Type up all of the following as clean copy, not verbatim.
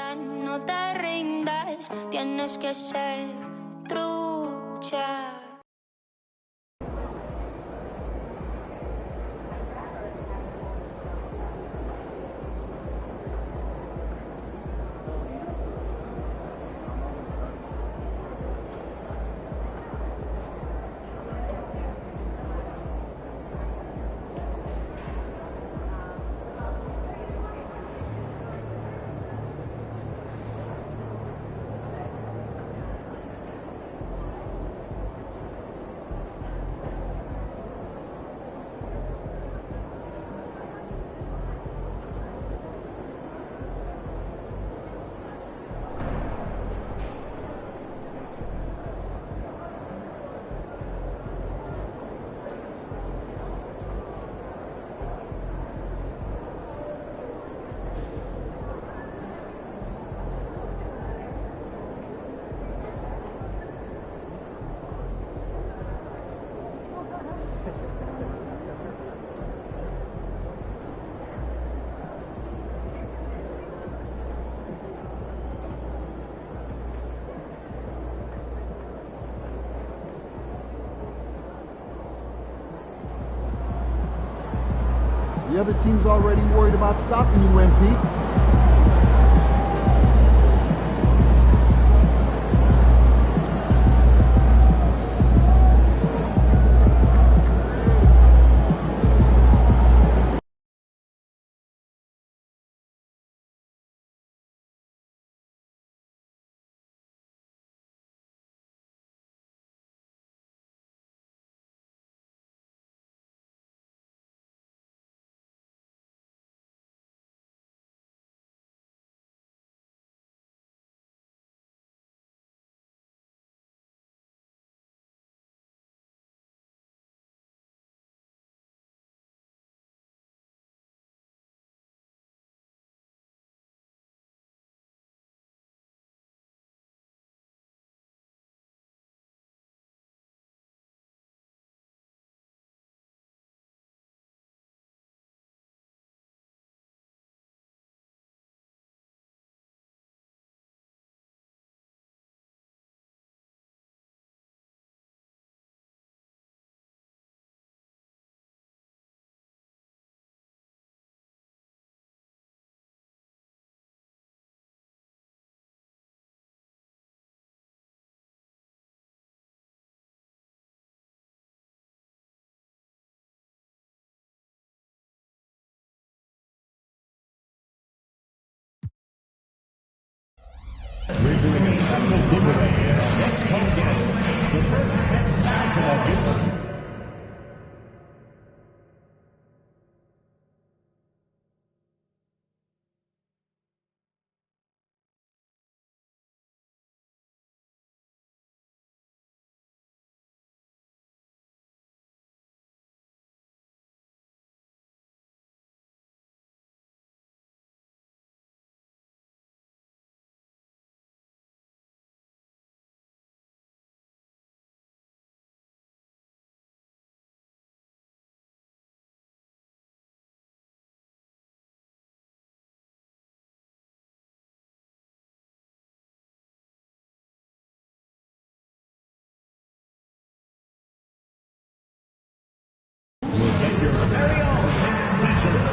lucha, no te rindas, tienes que ser trucha. The other team's already worried about stopping you, MP. We're doing a special giveaway in our next home game. The first best match of our game. Your very own t-shirt.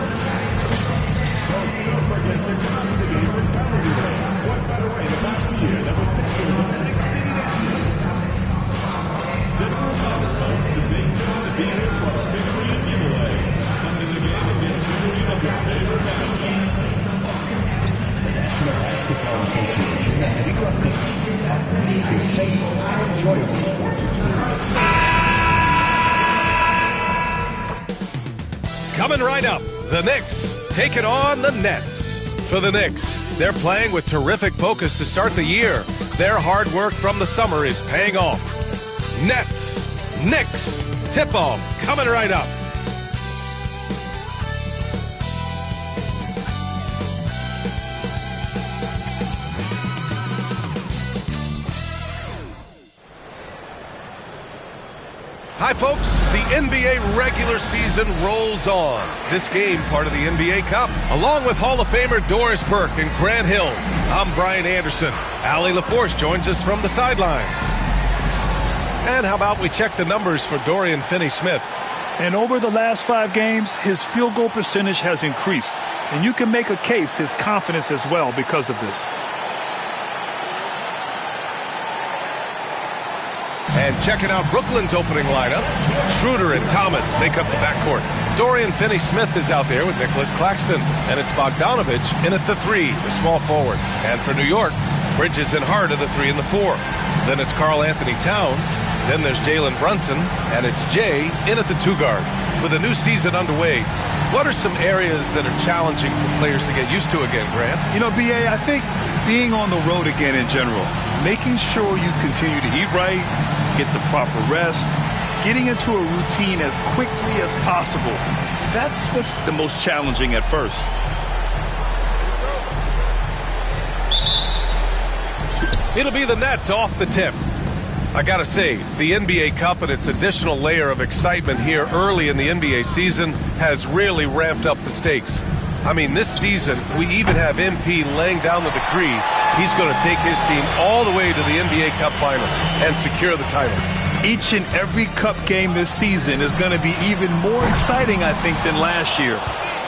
So don't forget to come to the game with Family Day. What better way to pass the year than with pictures of the next city General Motors, the big show to be here for a victory and giveaway. Come to the game and get a victory of your favorite family. The National Basketball Association and Heavy Truck Teams are ready for safe and enjoyable sports experience. Coming right up, the Knicks taking on the Nets. For the Knicks, they're playing with terrific focus to start the year. Their hard work from the summer is paying off. Nets, Knicks, tip-off coming right up. Hi, folks. The NBA regular season rolls on. This game, part of the NBA Cup. Along with Hall of Famer Doris Burke and Grant Hill, I'm Brian Anderson. Allie LaForce joins us from the sidelines. And how about we check the numbers for Dorian Finney-Smith? And over the last 5 games, his field goal percentage has increased. And you can make a case his confidence as well because of this. And checking out Brooklyn's opening lineup, Schroeder and Thomas make up the backcourt. Dorian Finney-Smith is out there with Nicholas Claxton, and it's Bogdanovich in at the 3, the small forward. And for New York, Bridges and Hart are the 3 and the 4. Then it's Karl Anthony Towns. Then there's Jalen Brunson, and it's Jay in at the 2 guard. With a new season underway, what are some areas that are challenging for players to get used to again, Grant? You know, B.A., I think being on the road again in general, making sure you continue to eat right, get the proper rest, getting into a routine as quickly as possible. That's what's the most challenging at first. It'll be the Nets off the tip. I gotta say, the NBA Cup and its additional layer of excitement here early in the NBA season has really ramped up the stakes. I mean, this season, we even have MP laying down the decree he's going to take his team all the way to the NBA Cup Finals and secure the title. Each and every Cup game this season is going to be even more exciting, I think, than last year.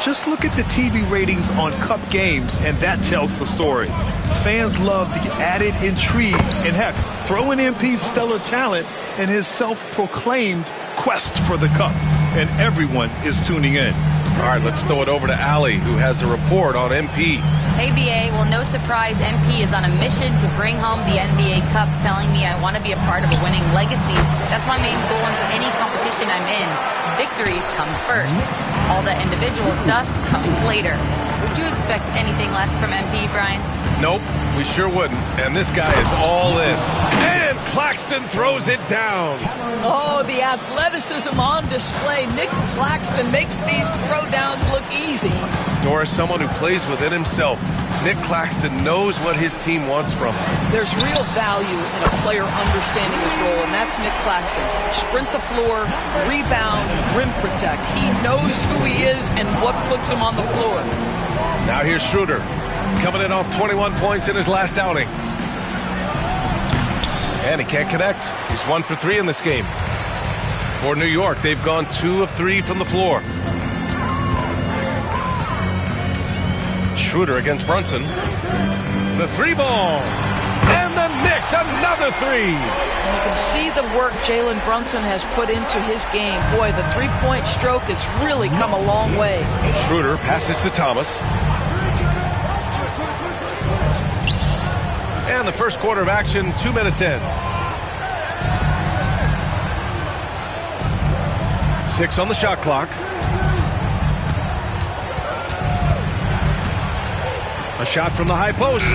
Just look at the TV ratings on Cup games, and that tells the story. Fans love the added intrigue, and heck, throw in MP's stellar talent and his self-proclaimed quest for the Cup, and everyone is tuning in. All right, let's throw it over to Allie, who has a report on MP. Hey, BA. Well, no surprise, MP is on a mission to bring home the NBA Cup, telling me I want to be a part of a winning legacy. That's my main goal in any competition I'm in. Victories come first. All the individual stuff comes later. Would you expect anything less from MP, Brian? Nope, we sure wouldn't. And this guy is all in. And Claxton throws it down. Oh, the athleticism on display. Nick Claxton makes these throwdowns look easy. Doris, someone who plays within himself. Nick Claxton knows what his team wants from him. There's real value in a player understanding his role, and that's Nick Claxton. Sprint the floor, rebound, rim protect. He knows who he is and what puts him on the floor. Now here's Schroeder, coming in off 21 points in his last outing. And he can't connect. He's 1 for 3 in this game. For New York, they've gone 2 of 3 from the floor. Schroeder against Brunson. The 3-ball. And the Knicks, another 3. And you can see the work Jalen Brunson has put into his game. Boy, the three-point stroke has really come a long way. Schroeder passes to Thomas. And the first quarter of action, 2 minutes in. 6 on the shot clock. A shot from the high post.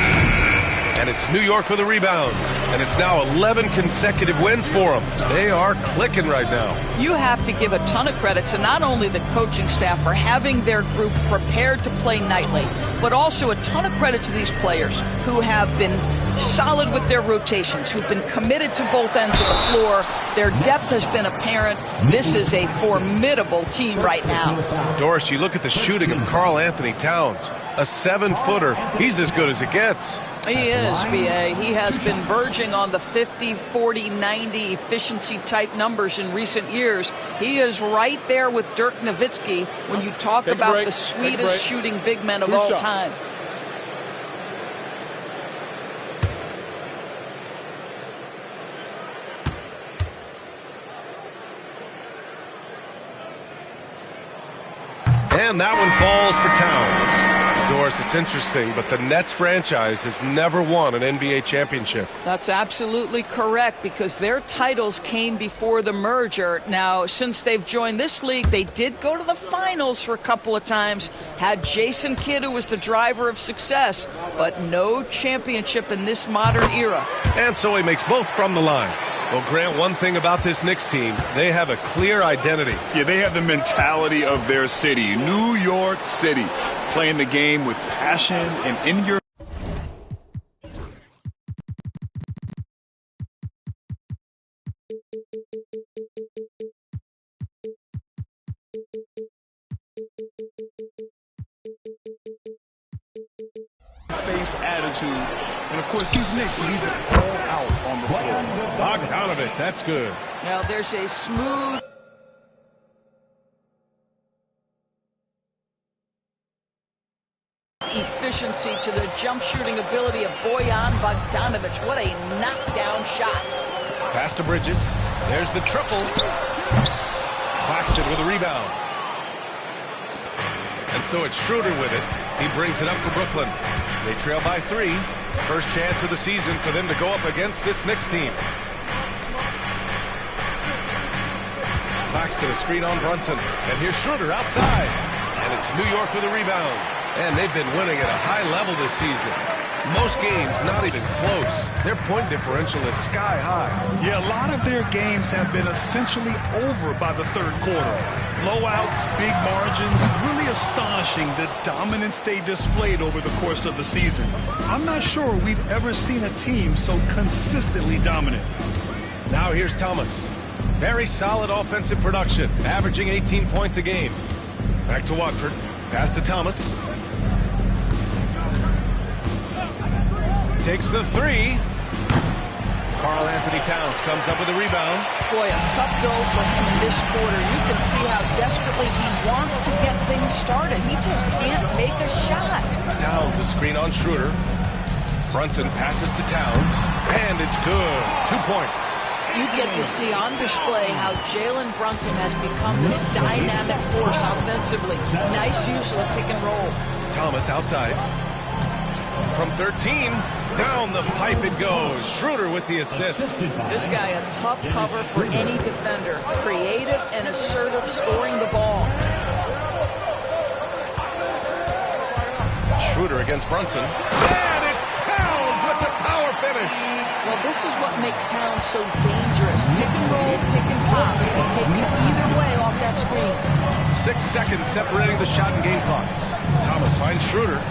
And it's New York with a rebound. And it's now 11 consecutive wins for them. They are clicking right now. You have to give a ton of credit to not only the coaching staff for having their group prepared to play nightly, but also a ton of credit to these players who have been solid with their rotations, who've been committed to both ends of the floor. Their depth has been apparent. This is a formidable team right now. Doris, you look at the shooting of Karl Anthony Towns, a 7-footer. He's as good as it gets. He is, B.A. He has been verging on the 50, 40, 90 efficiency type numbers in recent years. He is right there with Dirk Nowitzki when you talk about the sweetest shooting big men of all time. And that one falls for Towns. Doris, it's interesting, but the Nets franchise has never won an NBA championship. That's absolutely correct, because their titles came before the merger. Now, since they've joined this league, they did go to the finals for a couple of times, had Jason Kidd, who was the driver of success, but no championship in this modern era. And so he makes both from the line. Well, Grant, one thing about this Knicks team, they have a clear identity. Yeah, they have the mentality of their city, New York City, playing the game with passion and in your no-face attitude. And, of course, these Knicks leave it all out on the floor. Bogdanovich, that's good. Now there's a smooth efficiency to the jump shooting ability of Bojan Bogdanovich. What a knockdown shot. Pass to Bridges. There's the triple. Claxton with a rebound. And so it's Schroeder with it. He brings it up for Brooklyn. They trail by 3. First chance of the season for them to go up against this Knicks team. Claxton, a screen on Brunson. And here's Schroeder outside. And it's New York with a rebound. And they've been winning at a high level this season. Most games not even close. Their point differential is sky high. Yeah, a lot of their games have been essentially over by the third quarter. Blowouts, big margins, really astonishing the dominance they displayed over the course of the season. I'm not sure we've ever seen a team so consistently dominant. Now here's Thomas. Very solid offensive production, averaging 18 points a game. Back to Watford. Pass to Thomas. Takes the 3. Karl Anthony Towns comes up with a rebound. Boy, a tough go for him in this quarter. You can see how desperately he wants to get things started. He just can't make a shot. Towns, a screen on Schroeder. Brunson passes to Towns, and it's good. 2 points. You get to see on display how Jalen Brunson has become this dynamic force offensively. Nice use of the pick and roll. Thomas outside. From 13, down the pipe it goes. Schroeder with the assist. This guy a tough cover for any defender. Creative and assertive scoring the ball. Schroeder against Brunson. And it's Towns with the power finish. Well, this is what makes Towns so dangerous. Pick and roll, pick and pop. He can take it either way off that screen. 6 seconds separating the shot and game clocks. Thomas finds Schroeder.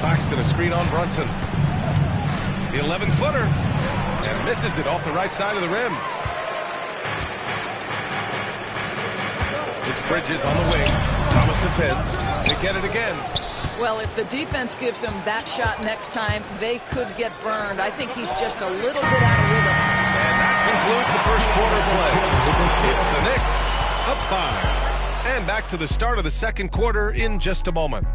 Claxton, a screen on Brunson. The 11-footer. And misses it off the right side of the rim. It's Bridges on the wing. Thomas defends. They get it again. Well, if the defense gives him that shot next time, they could get burned. I think he's just a little bit out of rhythm. And that concludes the first quarter play. It's the Knicks up 5. And back to the start of the second quarter in just a moment.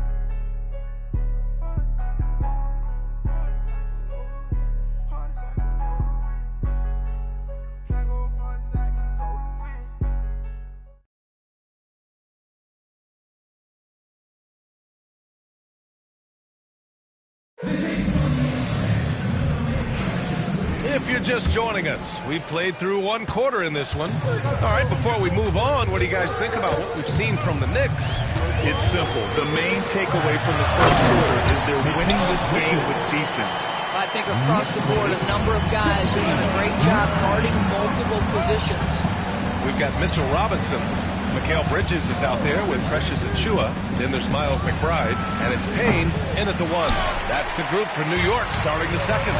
If you're just joining us, we've played through 1 quarter in this one. All right, before we move on, what do you guys think about what we've seen from the Knicks? It's simple. The main takeaway from the first quarter is they're winning this game with defense. I think across the board, a number of guys who've done a great job guarding multiple positions. We've got Mitchell Robinson. Mikal Bridges is out there with Precious Achiuwa. Then there's Miles McBride. And it's Payne in at the 1. That's the group for New York starting the second.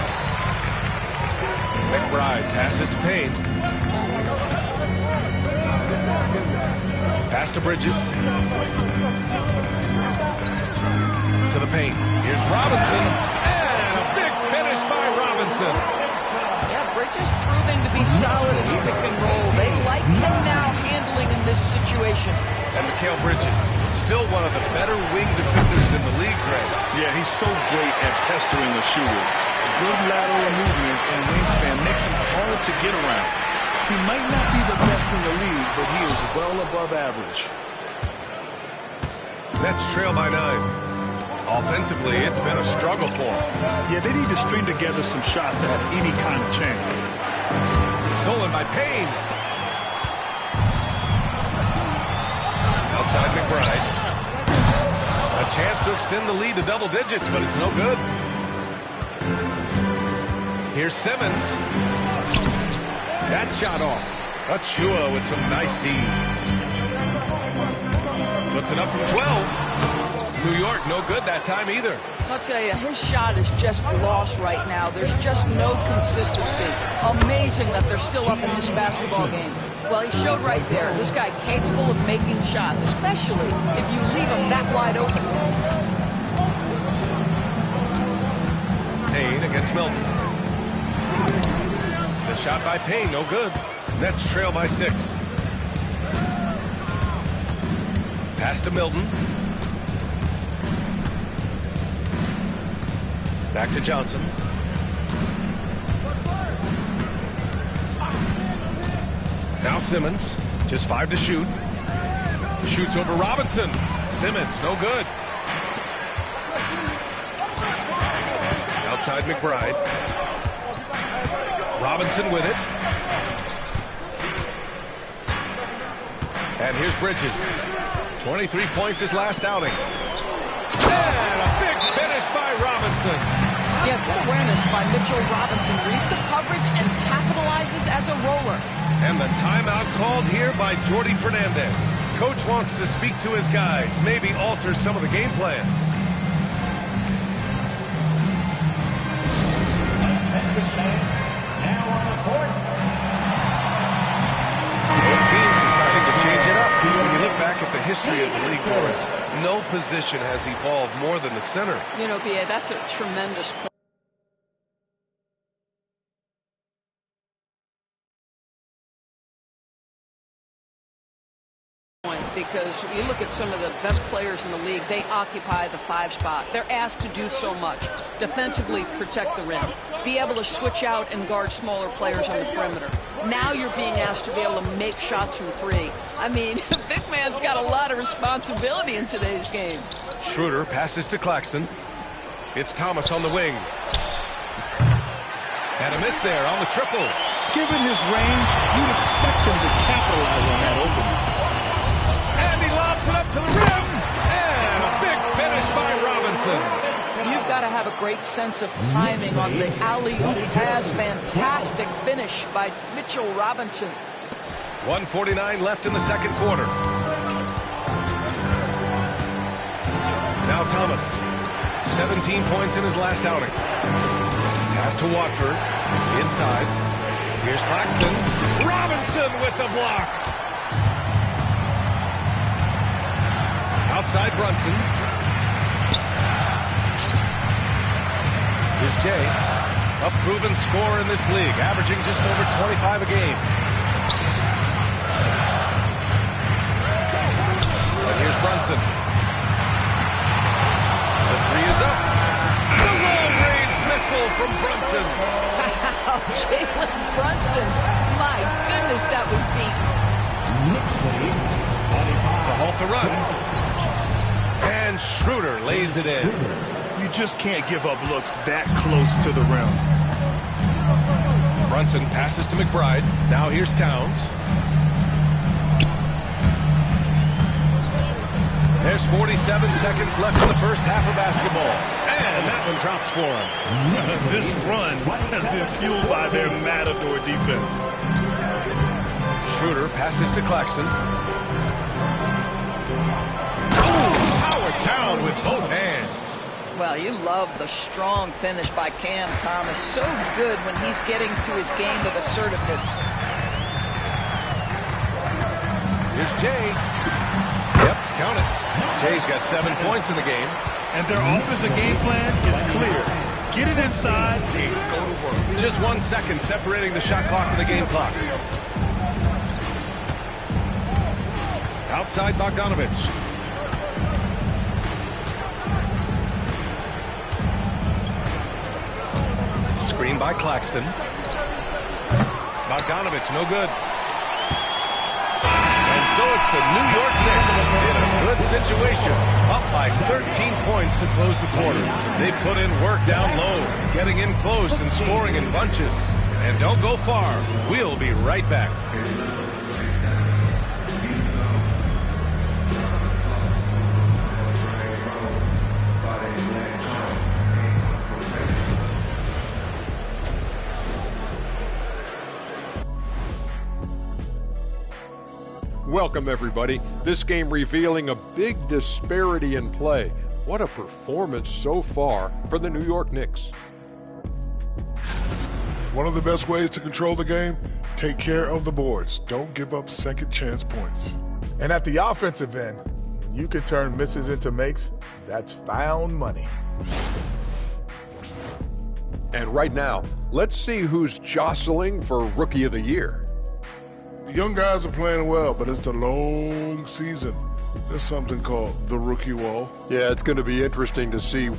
McBride passes to Payne. Pass to Bridges. To the paint. Here's Robinson. And a big finish by Robinson. Yeah, Bridges proving to be solid in the pick and roll. They like him now handling in this situation. And Mikal Bridges, still one of the better wing defenders in the league, Greg. Yeah, he's so great at pestering the shooter. Good lateral movement and wingspan makes him hard to get around. He might not be the best in the league, but he is well above average. Nets trail by 9. Offensively, it's been a struggle for them. Yeah, they need to string together some shots to have any kind of chance. Stolen by Payne. Outside McBride. A chance to extend the lead to double digits, but it's no good. Here's Simmons. That shot off. Achiuwa with some nice D. Puts it up from 12. New York, no good that time either. I'll tell you, his shot is just lost right now. There's just no consistency. Amazing that they're still up in this basketball game. Well, he showed right there, this guy capable of making shots, especially if you leave him that wide open. Alex Milton. The shot by Payne, no good. Nets trail by 6. Pass to Milton. Back to Johnson. Now Simmons, just 5 to shoot. Shoots over Robinson. Simmons, no good. Outside McBride. Robinson with it. And here's Bridges. 23 points his last outing. And a big finish by Robinson. Yeah, good awareness by Mitchell Robinson. Reads the coverage and capitalizes as a roller. And the timeout called here by Jordi Fernandez. Coach wants to speak to his guys, maybe alter some of the game plan. Both teams deciding to change it up. When you look back at the history of the league, Morris, no position has evolved more than the center. You know, B.A., that's a tremendous point. Because you look at some of the best players in the league, they occupy the 5 spot. They're asked to do so much. Defensively, protect the rim. Be able to switch out and guard smaller players on the perimeter. Now you're being asked to be able to make shots from 3. I mean, big man's got a lot of responsibility in today's game. Schroeder passes to Claxton. It's Thomas on the wing. And a miss there on the triple. Given his range, you'd expect him to capitalize on that opening. And he lobs it up to the rim. And a big finish by Robinson. You've got to have a great sense of timing on the alley-oop pass. Fantastic finish by Mitchell Robinson. 1:49 left in the second quarter. Now Thomas. 17 points in his last outing. Pass to Watford. Inside. Here's Claxton. Robinson with the block. Outside Brunson. Here's Jay, a proven scorer in this league, averaging just over 25 a game. And here's Brunson. The 3 is up. The long-range missile from Brunson. Wow, Jalen Brunson. My goodness, that was deep. To halt the run. And Schroeder lays it in. You just can't give up looks that close to the rim. Brunson passes to McBride. Now here's Towns. There's 47 seconds left in the first half of basketball. And that one drops for him. This run has been fueled by their matador defense. Schroeder passes to Claxton. Powered down with both hands. Well, you love the strong finish by Cam Thomas. So good when he's getting to his game with assertiveness. Here's Jay. Yep, count it. Jay's got 7 points in the game. And their offensive game plan is clear. Get it inside and go to work. Just 1 second separating the shot clock and the game clock. Outside Bogdanovich. Screen by Claxton. Bogdanovich, no good. And so it's the New York Knicks in a good situation. Up by 13 points to close the quarter. They put in work down low, getting in close and scoring in bunches. And don't go far. We'll be right back. Welcome, everybody. This game revealing a big disparity in play. What a performance so far for the New York Knicks. One of the best ways to control the game, take care of the boards. Don't give up second chance points. And at the offensive end, you can turn misses into makes. That's found money. And right now, let's see who's jostling for Rookie of the Year. The young guys are playing well, but it's a long season. There's something called the rookie wall. Yeah, it's going to be interesting to see.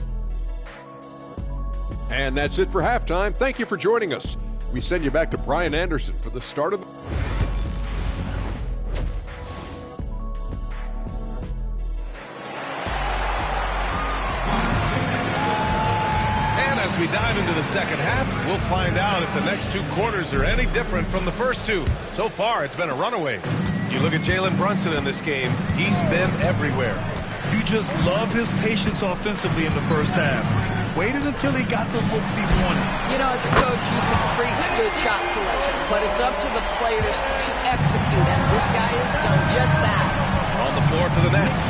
And that's it for halftime. Thank you for joining us. We send you back to Brian Anderson for the start of the... As we dive into the second half, we'll find out if the next two quarters are any different from the first two. So far, it's been a runaway. You look at Jalen Brunson in this game, he's been everywhere. You just love his patience offensively in the first half. Waited until he got the looks he wanted. You know, as a coach, you can preach good shot selection, but it's up to the players to execute, and this guy has done just that. On the floor for the Nets,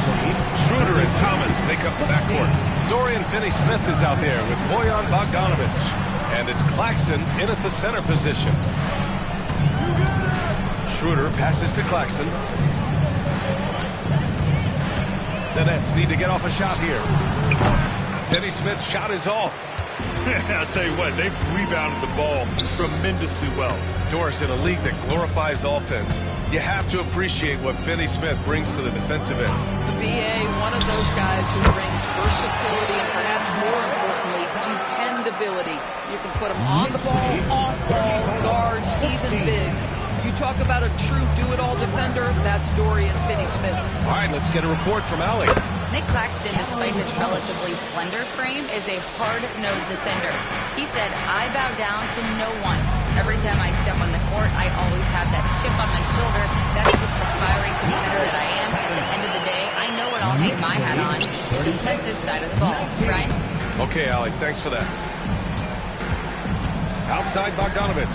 Schroeder and Thomas make up the backcourt. Dorian Finney-Smith is out there with Bojan Bogdanovic. And it's Claxton in at the center position. Schroeder passes to Claxton. The Nets need to get off a shot here. Finney-Smith's shot is off. I'll tell you what, they've rebounded the ball tremendously well. Doris, in a league that glorifies offense, you have to appreciate what Finney-Smith brings to the defensive end. The BA, one of those guys who brings versatility and perhaps more importantly, dependability. You can put him on the ball, off ball, guards, even bigs. You talk about a true do-it-all defender, that's Dorian Finney-Smith. All right, let's get a report from Allie. Nick Claxton, despite his relatively slender frame, is a hard-nosed defender. He said, "I bow down to no one. Every time I step on the court, I always have that chip on my shoulder. That's just the fiery competitor that I am. At the end of the day, I know what I'll hang my hat on, the defensive side of the ball." Brian? Okay, Allie, thanks for that. Outside Bogdanovic.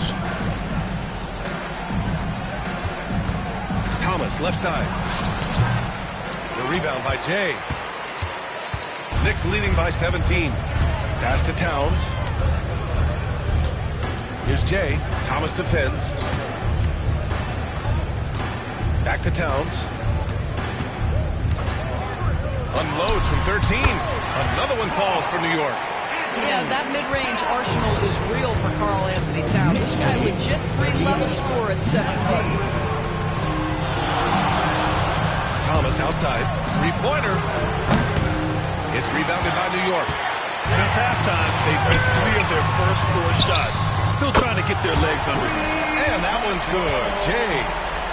Thomas, left side. The rebound by Jay. Knicks leading by 17. Pass to Towns. Here's Jay. Thomas defends. Back to Towns. Unloads from 13. Another one falls for New York. Yeah, that mid-range arsenal is real for Karl Anthony Towns. This guy legit three-level score at 17. Thomas outside. Three-pointer. It's rebounded by New York. Since halftime, they've missed 3 of their first 4 shots. Still trying to get their legs under them. And that one's good. Jay.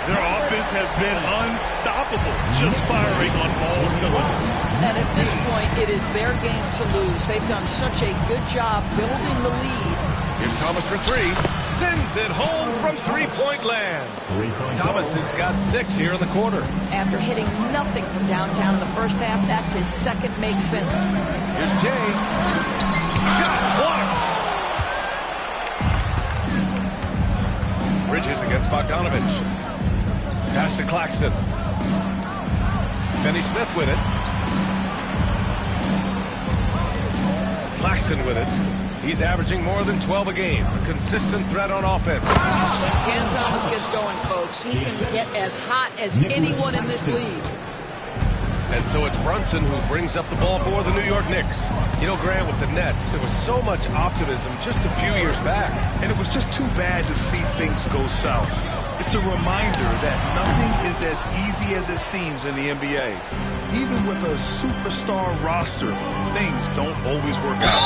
Their offense has been unstoppable, just firing on all cylinders. And at this point, it is their game to lose. They've done such a good job building the lead. Here's Thomas for 3. Sends it home from three-point land. Thomas has got 6 here in the quarter. After hitting nothing from downtown in the first half, that's his second make sense. Here's Jay. Shot blocked. Bridges against Bogdanovic. Pass to Claxton. Finney-Smith with it. Claxton with it. He's averaging more than 12 a game. A consistent threat on offense. Cam Thomas gets going, folks. He can get as hot as anyone in this league. And so it's Brunson who brings up the ball for the New York Knicks. You know, Grant, with the Nets, there was so much optimism just a few years back. And it was just too bad to see things go south. It's a reminder that nothing is as easy as it seems in the NBA. Even with a superstar roster, things don't always work out.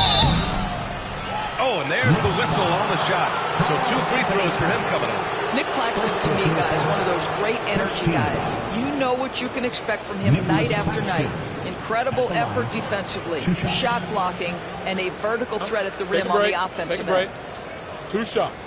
Oh, and there's the whistle on the shot. So 2 free throws for him coming up. Nick Claxton, to me, guys, one of those great energy guys. You know what you can expect from him night after night. Incredible effort defensively, shot blocking, and a vertical threat at the rim on the offensive end. 2 shots.